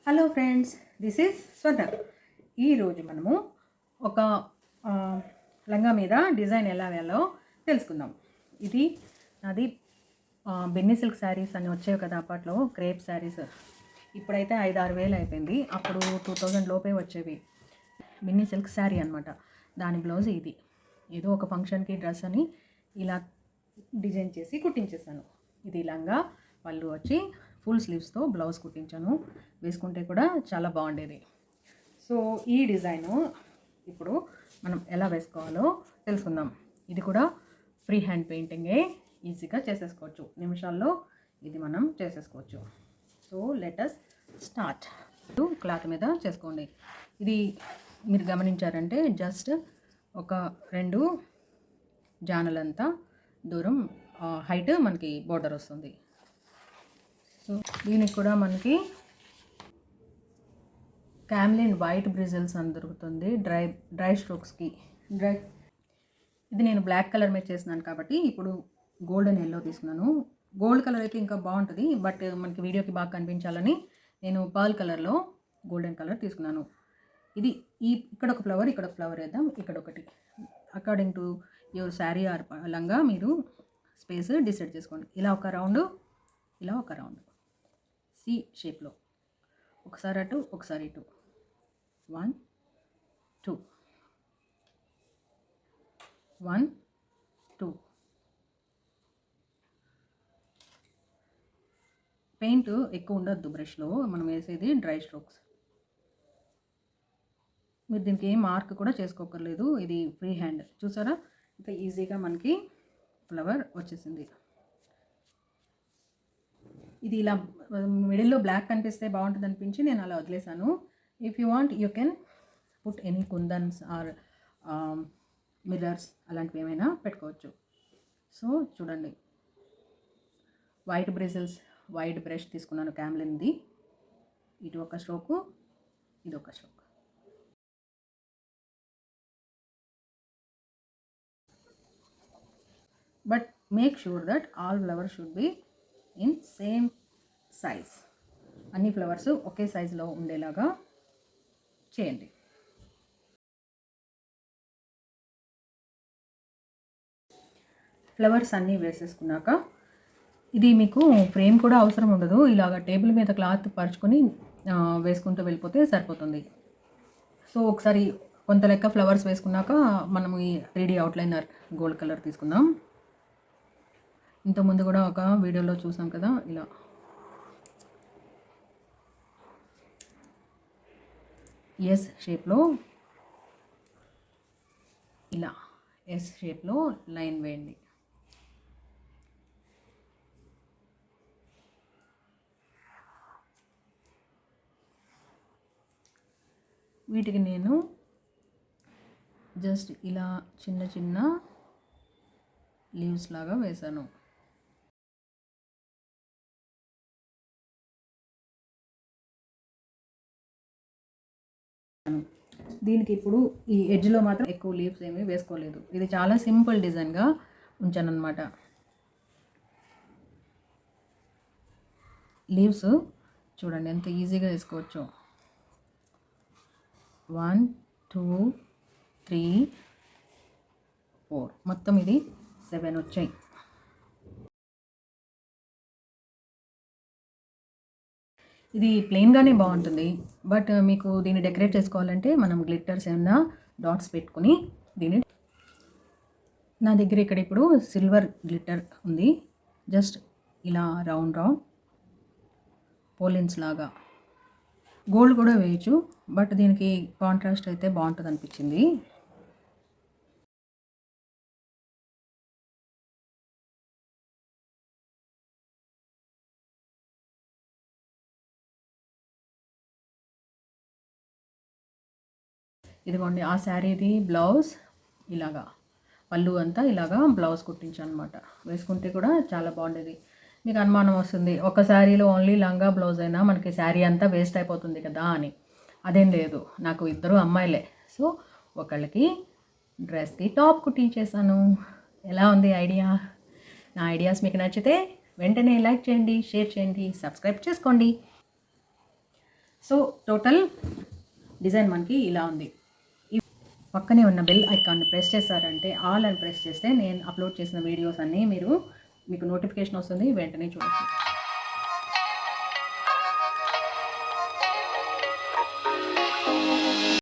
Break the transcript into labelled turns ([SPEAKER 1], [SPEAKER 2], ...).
[SPEAKER 1] Hello friends, this is Swatha. ఈరోజు మనము ఒక లంగా మీద డిజైన్ ఎలా వేయాలో తెలుసుకుందాం. ఇది నాది బెన్నీ సిల్క్ శారీస్ అని వచ్చేవి కదా అప్పట్లో, క్రేప్ శారీస్. ఇప్పుడైతే 5-6 వేలు అయిపోయింది. అప్పుడు 2000 లోపే వచ్చేవి. బెన్నీ సిల్క్ శారీ అనమాట. దాని బ్లౌజ్ ఇది. ఏదో ఒక ఫంక్షన్కి డ్రెస్ అని ఇలా డిజైన్ చేసి కుట్టించేసాను. ఇది లంగా, పళ్ళు వచ్చి ఫుల్ స్లీవ్స్తో బ్లౌజ్ కుట్టించాను. వేసుకుంటే కూడా చాలా బాగుండేది. సో ఈ డిజైను ఇప్పుడు మనం ఎలా వేసుకోవాలో తెలుసుకుందాం. ఇది కూడా ఫ్రీ హ్యాండ్ పెయింటింగే, ఈజీగా చేసేసుకోవచ్చు. నిమిషాల్లో ఇది మనం చేసేసుకోవచ్చు. So let us start. Cloth మీద చేసుకోండి. ఇది మీరు గమనించారంటే జస్ట్ ఒక 2 జానలంతా దూరం హైట్ మనకి బోర్డర్ వస్తుంది. సో దీనికి కూడా మనకి క్యామ్లిన్ వైట్ బ్రిజిల్స్ అని దొరుకుతుంది డ్రై స్ట్రోక్స్కి. ఇది నేను బ్లాక్ కలర్ మీద చేస్తున్నాను కాబట్టి ఇప్పుడు గోల్డెన్ ఎల్లో తీసుకున్నాను. గోల్డ్ కలర్ అయితే ఇంకా బాగుంటుంది, బట్ మనకి వీడియోకి బాగా కనిపించాలని నేను పర్ల్ కలర్లో గోల్డెన్ కలర్ తీసుకున్నాను. ఇది ఇక్కడ ఒక ఫ్లవర్, ఇక్కడ ఒక ఫ్లవర్ వేద్దాం, ఇక్కడ ఒకటి. According to your sari or langa మీరు స్పేస్ డిసైడ్ చేసుకోండి. ఇలా ఒక రౌండ్, ఇలా ఒక రౌండ్ సి షేప్లో, ఒకసారి అటు ఒకసారి ఇటు. 1 2 1 2. పెయింట్ ఎక్కువ ఉండొద్దు బ్రష్లో, మనం వేసేది డ్రై స్ట్రోక్స్. మీరు దీనికి ఏం మార్క్ కూడా చేసుకోకర్లేదు, ఇది ఫ్రీ హ్యాండ్. చూసారా ఇంత ఈజీగా మనకి ఫ్లవర్ వచ్చేసింది. ఇది ఇలా మిడిల్లో బ్లాక్ కనిపిస్తే బాగుంటుంది అనిపించి నేను అలా వదిలేసాను. If you want you can put any kundans or mirrors అలాంటివి ఏమైనా పెట్టుకోవచ్చు. సో చూడండి, వైట్ బ్రిజిల్స్, వైట్ బ్రష్ తీసుకున్నాను క్యామ్లిన్ది. ఇటు ఒక స్ట్రోకు, ఇది ఒక stroke. But make sure that all flowers should be in same size. అన్ని ఫ్లవర్స్ ఒకే సైజులో ఉండేలాగా చేయండి. ఫ్లవర్స్ అన్నీ వేసేసుకున్నాక ఇది మీకు ఫ్రేమ్ కూడా అవసరం ఉండదు. ఇలాగ టేబుల్ మీద క్లాత్ పరుచుకొని వేసుకుంటూ వెళ్ళిపోతే సరిపోతుంది. సో ఒకసారి కొంత లెక్క ఫ్లవర్స్ వేసుకున్నాక మనము ఈ 3D అవుట్లైనర్ గోల్డ్ కలర్ తీసుకుందాం. ఇంతకుముందు కూడా ఒక వీడియోలో చూసాం కదా, ఇలా ఎస్ షేప్లో, ఇలా ఎస్ షేప్లో లైన్ వేయండి. వీటికి నేను జస్ట్ ఇలా చిన్న చిన్న లీవ్స్ లాగా వేసాను. దీనికి ఇప్పుడు ఈ ఎడ్జ్లో మాత్రం ఎక్కువ లీవ్స్ ఏమీ వేసుకోలేదు. ఇది చాలా సింపుల్ డిజైన్గా ఉంచాను అనమాట. లీవ్స్ చూడండి ఎంత ఈజీగా వేసుకోవచ్చు. 1 2 3 4 మొత్తం ఇది 7 వచ్చాయి. ఇది ప్లెయిన్గానే బాగుంటుంది, బట్ మీకు దీన్ని డెకరేట్ చేసుకోవాలంటే మనం గ్లిట్టర్స్ ఏమన్నా డాట్స్ పెట్టుకుని దీన్ని. నా దగ్గర ఇక్కడ ఇప్పుడు సిల్వర్ గ్లిట్టర్ ఉంది. జస్ట్ ఇలా రౌండ్ పోలిన్స్ లాగా. గోల్డ్ కూడా వేయచ్చు, బట్ దీనికి కాంట్రాస్ట్ అయితే బాగుంటుంది అనిపించింది. ఇదిగోండి ఆ శారీది బ్లౌజ్ ఇలాగా, పళ్ళు అంతా ఇలాగా బ్లౌజ్ కుట్టించాను అనమాట. వేసుకుంటే కూడా చాలా బాగుండేది. మీకు అనుమానం వస్తుంది, ఒక శారీలో ఓన్లీ లంగా బ్లౌజ్ అయినా మనకి శారీ అంతా వేస్ట్ అయిపోతుంది కదా అని. అదేం లేదు, నాకు 2 అమ్మాయిలే. సో ఒకళ్ళకి డ్రెస్కి టాప్ కుట్టించేసాను. ఎలా ఉంది ఐడియా? నా ఐడియాస్ మీకు నచ్చితే వెంటనే లైక్ చేయండి, షేర్ చేయండి, సబ్స్క్రైబ్ చేసుకోండి. సో టోటల్ డిజైన్ మనకి ఇలా ఉంది. పక్కనే ఉన్న బెల్ ఐకాన్ని ప్రెస్ చేశారంటే ఆల్ అని ప్రెస్ చేస్తే నేను అప్లోడ్ చేసిన వీడియోస్ అన్నీ మీకు నోటిఫికేషన్ వస్తుంది, వెంటనే చూడొచ్చు.